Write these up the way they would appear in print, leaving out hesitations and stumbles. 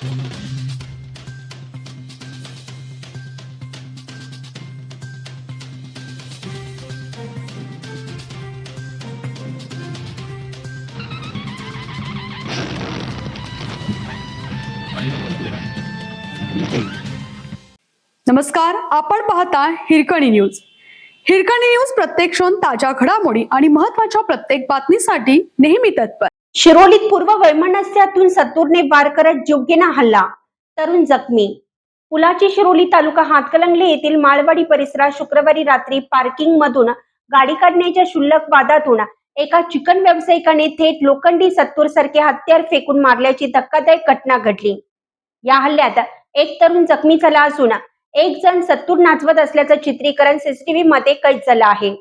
नमस्कार, आपण पाहता हिरकणी न्यूज. हिरकणी न्यूज प्रत्येक क्षण ताज्या घडामोडी आणि महत्त्वाच्या प्रत्येक बातमीसाठी नेहमी तत्पर. शिरोलीत पूर्व वैमनस्यातून सत्तूरने वार करत जीवघेणा हल्ला, तरुण जखमी. पुलाची शिरोली तालुका हातकणंगले येथील माळवाडी परिसरात शुक्रवारी रात्री पार्किंग मधून गाडी काढण्याच्या क्षुल्लक वादातून एका चिकन व्यावसायिकाने थेट लोखंडी सत्तूर सारखे हत्यार फेकून मारल्याची धक्कादायक घटना घडली. या हल्ल्यात एक तरुण जखमी झाला असून एक जण सत्तूर नाचवत असल्याचं चित्रीकरण सीसीटीव्ही मध्ये कैद झालं आहे.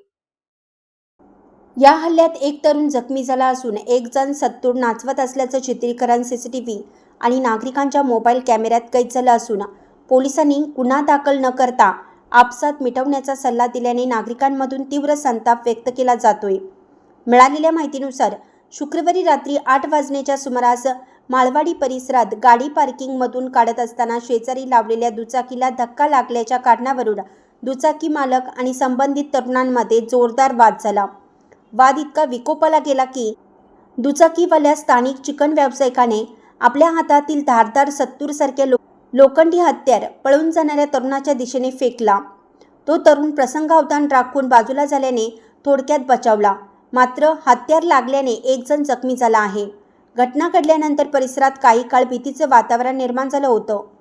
या हल्ल्यात एक तरुण जखमी झाला असून एक जण सत्तूर नाचवत असल्याचं चित्रीकरण सीसीटीव्ही आणि नागरिकांच्या मोबाईल कॅमेऱ्यात कैद झालं असून पोलिसांनी गुन्हा दाखल न करता आपसात मिटवण्याचा सल्ला दिल्याने नागरिकांमधून तीव्र संताप व्यक्त केला जातोय. मिळालेल्या माहितीनुसार शुक्रवारी रात्री 8 वाजण्याच्या सुमारास माळवाडी परिसरात गाडी पार्किंगमधून काढत असताना शेजारी लावलेल्या दुचाकीला धक्का लागल्याच्या कारणावरून दुचाकी मालक आणि संबंधित तरुणांमध्ये जोरदार वाद झाला. वाद इतका विकोपाला गेला की दुचाकीवाल्या स्थानिक चिकन व्यावसायिकाने आपल्या हातातील धारदार सत्तूरसारखे लोखंडी हत्यार पळून जाणाऱ्या तरुणाच्या दिशेने फेकला. तो तरुण प्रसंगावधान राखून बाजूला झाल्याने थोडक्यात बचावला. मात्र हत्यार लागल्याने एक जण जखमी झाला आहे. घटना घडल्यानंतर परिसरात काही काळ भीतीचं वातावरण निर्माण झालं होतं.